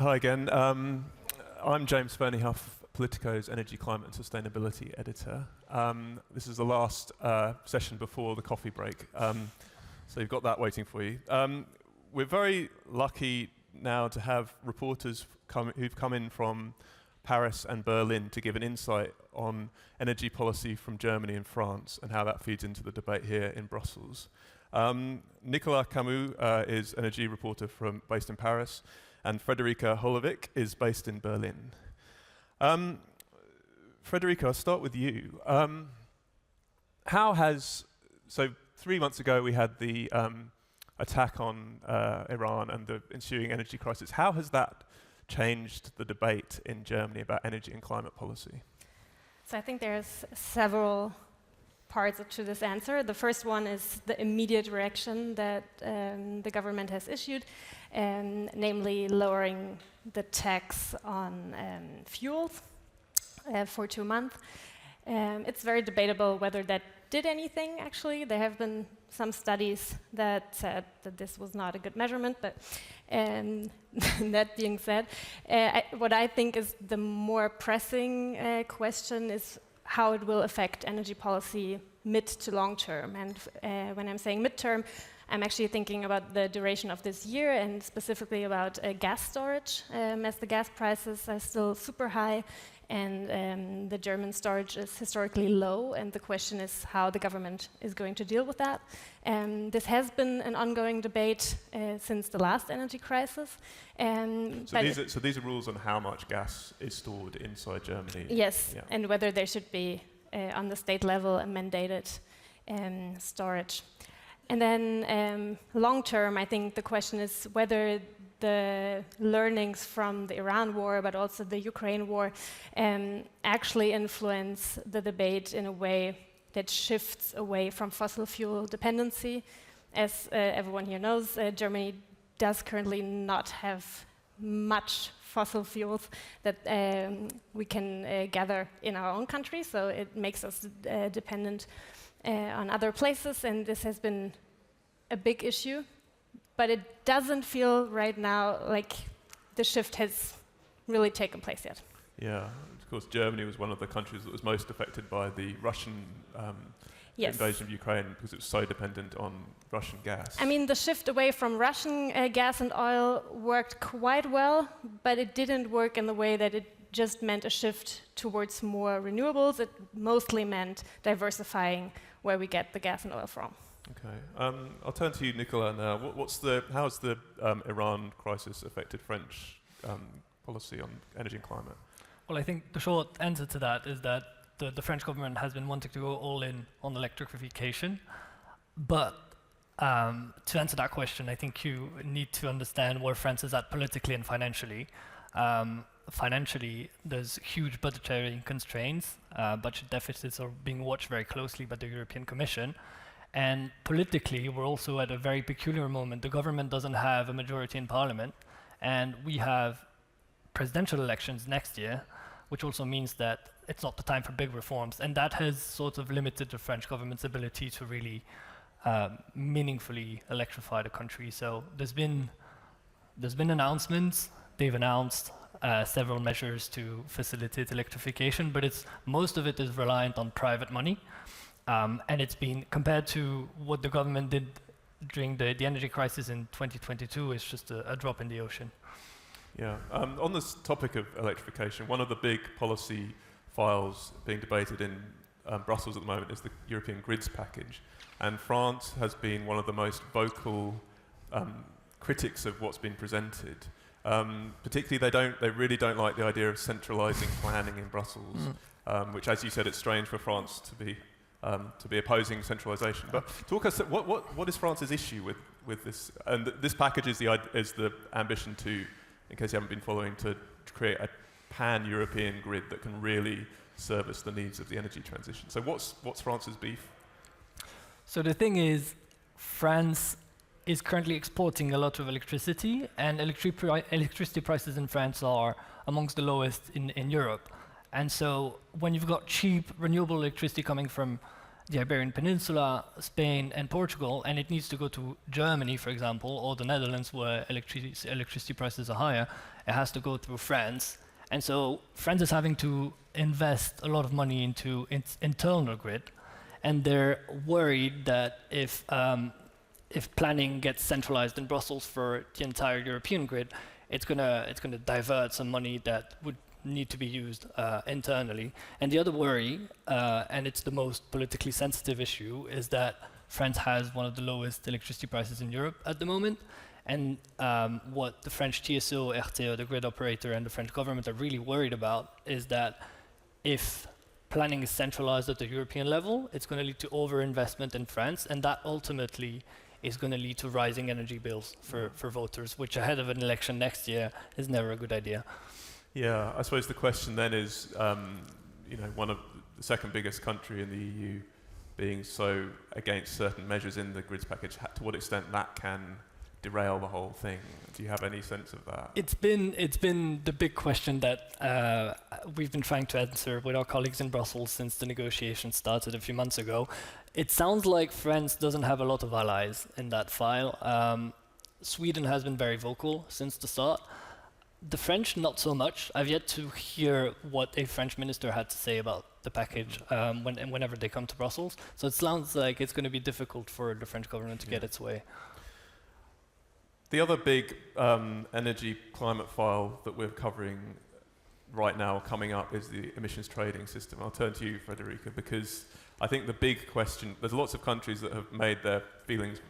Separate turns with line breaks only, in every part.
Hi again. I'm James Fernie-Huff, Politico's Energy, Climate and Sustainability Editor. This is the last session before the coffee break, so you've got that waiting for you. We're very lucky now to have reporters who've come in from Paris and Berlin to give an insight on energy policy from Germany and France and how that feeds into the debate here in Brussels. Nicolas Camus is energy reporter based in Paris, and Frederica Holovik is based in Berlin. Frederica, I'll start with you. So 3 months ago we had the attack on Iran and the ensuing energy crisis. How has that changed the debate in Germany about energy and climate policy?
So I think there's several parts to this answer. The first one is the immediate reaction that the government has issued, namely lowering the tax on fuels for 2 months. It's very debatable whether that did anything, actually. There have been some studies that said that this was not a good measurement, but that being said, what I think is the more pressing question is how it will affect energy policy mid to long term. And when I'm saying midterm, I'm actually thinking about the duration of this year and specifically about gas storage, as the gas prices are still super high and the German storage is historically low, and the question is how the government is going to deal with that. This has been an ongoing debate since the last energy crisis.
So these are rules on how much gas is stored inside Germany?
Yes,
yeah.
And whether there should be, on the state level, a mandated storage. And then long term, I think the question is whether the learnings from the Iran war, but also the Ukraine war, actually influence the debate in a way that shifts away from fossil fuel dependency. As everyone here knows, Germany does currently not have much fossil fuels that we can gather in our own country, so it makes us dependent on other places, and this has been a big issue. But it doesn't feel right now like the shift has really taken place yet.
Yeah, of course, Germany was one of the countries that was most affected by the Russian invasion of Ukraine because it was so dependent on Russian gas.
I mean, the shift away from Russian gas and oil worked quite well, but it didn't work in the way that it just meant a shift towards more renewables. It mostly meant diversifying where we get the gas and oil from.
Okay, I'll turn to you, Nicolas, now. How has the Iran crisis affected French policy on energy and climate?
Well, I think the short answer to that is that the French government has been wanting to go all in on electrification. But to answer that question, I think you need to understand where France is at politically and financially. Financially, there's huge budgetary constraints. Budget deficits are being watched very closely by the European Commission. And politically, we're also at a very peculiar moment. The government doesn't have a majority in parliament, and we have presidential elections next year, which also means that it's not the time for big reforms. And that has sort of limited the French government's ability to really meaningfully electrify the country. So there's been announcements. They've announced several measures to facilitate electrification, but most of it is reliant on private money. And it's been, compared to what the government did during the energy crisis in 2022, it's just a drop in the ocean.
Yeah. On this topic of electrification, one of the big policy files being debated in Brussels at the moment is the European grids package. And France has been one of the most vocal critics of what's been presented. Particularly, they really don't like the idea of centralising planning in Brussels, which, as you said, it's strange for France to be opposing centralisation. But talk us, what is France's issue with this? And this package is the ambition to, in case you haven't been following, to create a pan-European grid that can really service the needs of the energy transition. So what's France's beef?
So the thing is, France is currently exporting a lot of electricity, and electricity prices in France are amongst the lowest in Europe. And so when you've got cheap renewable electricity coming from the Iberian Peninsula, Spain, and Portugal, and it needs to go to Germany, for example, or the Netherlands, where electricity prices are higher, it has to go through France. And so France is having to invest a lot of money into its internal grid, and they're worried that if planning gets centralized in Brussels for the entire European grid, it's gonna divert some money that would need to be used internally. And the other worry, and it's the most politically sensitive issue, is that France has one of the lowest electricity prices in Europe at the moment. And what the French TSO, RTE, the grid operator, and the French government are really worried about is that if planning is centralized at the European level, it's going to lead to overinvestment in France, and that ultimately is going to lead to rising energy bills for voters, which ahead of an election next year is never a good idea.
Yeah, I suppose the question then is, one of the second biggest country in the EU being so against certain measures in the grids package, to what extent that can derail the whole thing. Do you have any sense of that?
It's been the big question that we've been trying to answer with our colleagues in Brussels since the negotiations started a few months ago. It sounds like France doesn't have a lot of allies in that file. Sweden has been very vocal since the start. The French, not so much. I've yet to hear what a French minister had to say about the package whenever they come to Brussels. So it sounds like it's going to be difficult for the French government to get its way.
The other big energy climate file that we're covering right now coming up is the emissions trading system. I'll turn to you, Frederica, because I think the big question, there's lots of countries that have made their feelings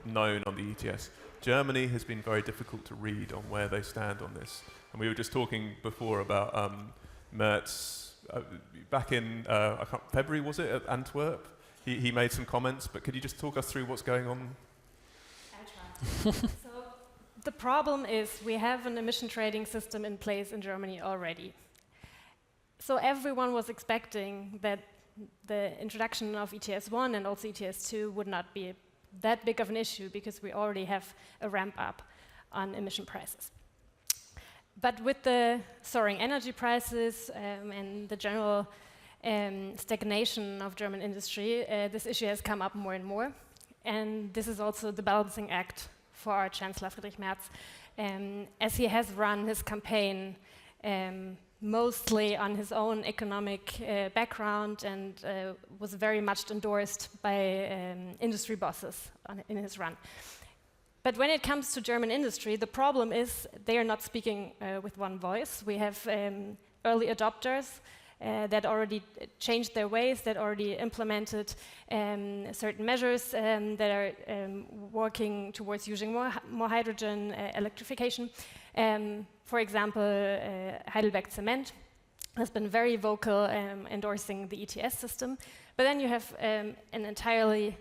known on the ETS. Germany has been very difficult to read on where they stand on this. And we were just talking before about Merz, back in February, was it, at Antwerp? He made some comments, but could you just talk us through what's going on?
So the problem is we have an emission trading system in place in Germany already. So everyone was expecting that the introduction of ETS1 and also ETS2 would not be that big of an issue because we already have a ramp up on emission prices. But with the soaring energy prices and the general stagnation of German industry, this issue has come up more and more. And this is also the balancing act for our Chancellor Friedrich Merz, as he has run his campaign mostly on his own economic background and was very much endorsed by industry bosses in his run. But when it comes to German industry, the problem is they are not speaking with one voice. We have early adopters that already changed their ways, that already implemented certain measures that are working towards using more hydrogen, electrification. For example, Heidelberg Cement has been very vocal endorsing the ETS system. But then you have an entirely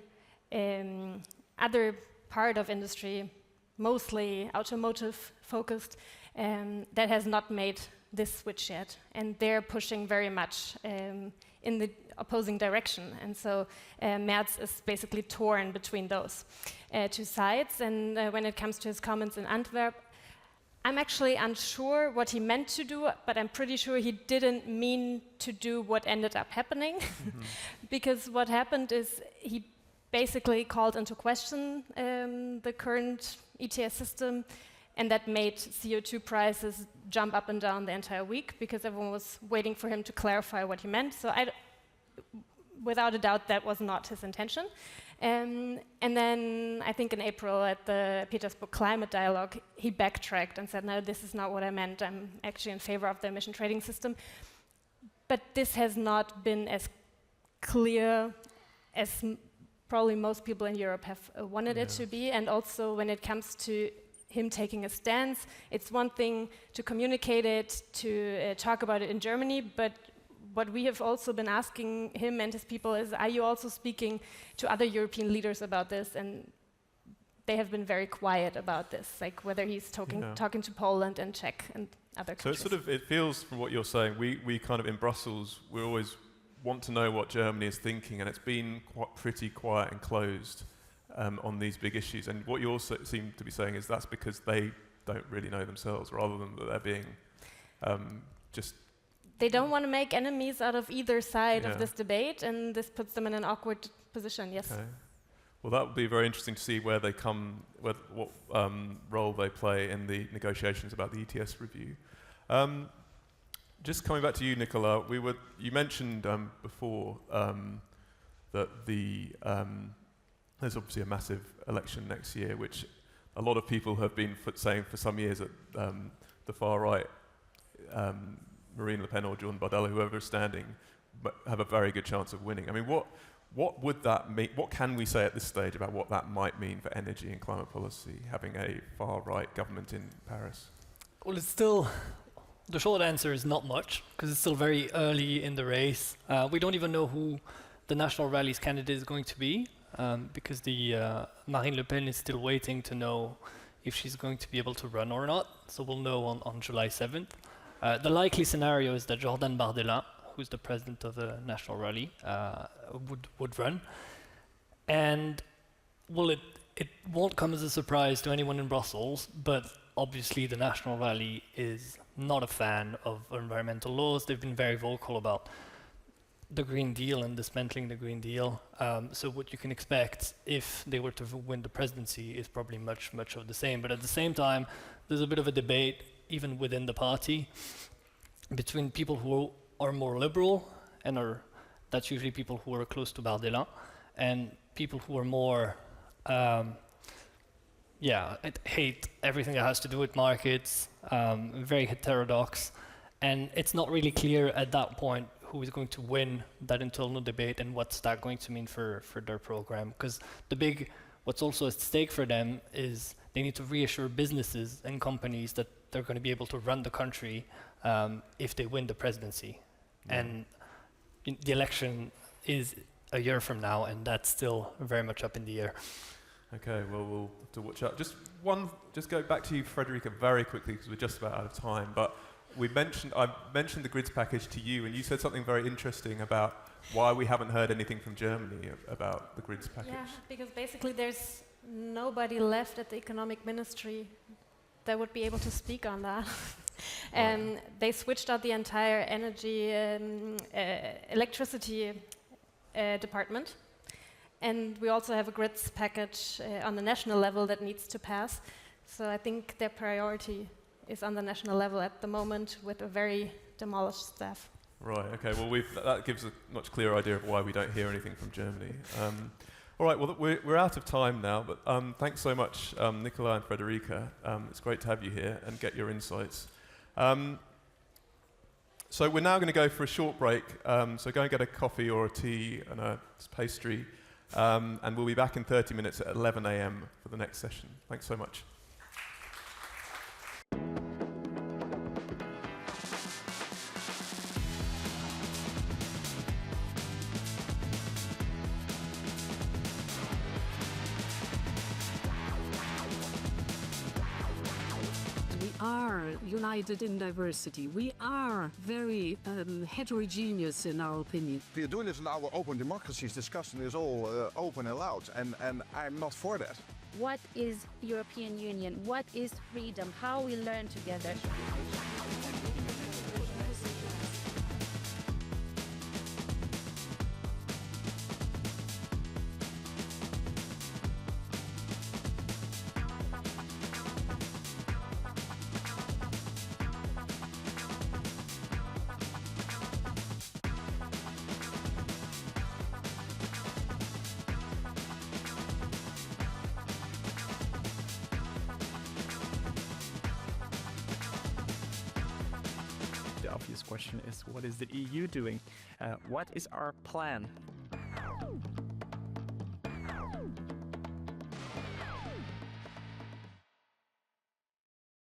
other part of industry, mostly automotive focused, that has not made this switch yet, and they're pushing very much in the opposing direction. And so Merz is basically torn between those two sides. And when it comes to his comments in Antwerp, I'm actually unsure what he meant to do, but I'm pretty sure he didn't mean to do what ended up happening. Because what happened is he basically called into question the current ETS system, and that made CO2 prices jump up and down the entire week because everyone was waiting for him to clarify what he meant. So without a doubt, that was not his intention. And then I think in April at the Petersburg Climate Dialogue, he backtracked and said, no, this is not what I meant. I'm actually in favor of the emission trading system. But this has not been as clear as probably most people in Europe have wanted it to be. And also when it comes to him taking a stance, it's one thing to communicate it, to talk about it in Germany, but what we have also been asking him and his people is, are you also speaking to other European leaders about this? And they have been very quiet about this, like whether he's talking to Poland and Czech and other countries.
So it feels from what you're saying, we kind of in Brussels, we always want to know what Germany is thinking, and it's been pretty quiet and closed on these big issues. And what you also seem to be saying is that's because they don't really know themselves, rather than that they're being
they don't want to make enemies out of either side
Yeah.
of this debate, and this puts them in an awkward position. Yes.
Okay. Well, that would be very interesting to see where they come, what role they play in the negotiations about the ETS review. Just coming back to you, Nicola, you mentioned before that there's obviously a massive election next year, which a lot of people have been saying for some years that the far right, Marine Le Pen or Jordan Bardella, whoever is standing, have a very good chance of winning. I mean, what would that mean? What can we say at this stage about what that might mean for energy and climate policy, having a far right government in Paris?
Well, it's still, the short answer is not much, because it's still very early in the race. We don't even know who the National Rally's candidate is going to be, because the Marine Le Pen is still waiting to know if she's going to be able to run or not. So we'll know on July 7th. The likely scenario is that Jordan Bardella, who's the president of the National Rally, would run. And well, it won't come as a surprise to anyone in Brussels, but obviously the National Rally is not a fan of environmental laws. They've been very vocal about the Green Deal and dismantling the Green Deal. So what you can expect if they were to win the presidency is probably much of the same. But at the same time, there's a bit of a debate even within the party between people who are more liberal, and that's usually people who are close to Bardella, and people who are more hate everything that has to do with markets, very heterodox, and it's not really clear at that point who is going to win that internal debate and what's that going to mean for their program. Because what's also at stake for them is they need to reassure businesses and companies that they're going to be able to run the country if they win the presidency. Yeah. And the election is a year from now, and that's still very much up in the air.
Okay, well, we'll have to watch out. Just go back to you, Frederica, very quickly, because we're just about out of time. But I mentioned the grids package to you, and you said something very interesting about why we haven't heard anything from Germany about the grids package.
Yeah, because basically there's nobody left at the economic ministry that would be able to speak on that. And they switched out the entire energy, electricity department. And we also have a grids package on the national level that needs to pass. So I think their priority is on the national level at the moment with a very demolished staff.
Right, okay, well that gives a much clearer idea of why we don't hear anything from Germany. All right, well we're out of time now, but thanks so much, Nicola and Frederica. It's great to have you here and get your insights. So we're now going to go for a short break, so go and get a coffee or a tea and a pastry, and we'll be back in 30 minutes at 11 a.m. for the next session. Thanks so much.
United in diversity. We are very heterogeneous in our opinion.
We are doing this in our open democracies. Discussion is all open and loud, and I'm not for that.
What is European Union? What is freedom? How we learn together?
The obvious question is, what is the EU doing? What is our plan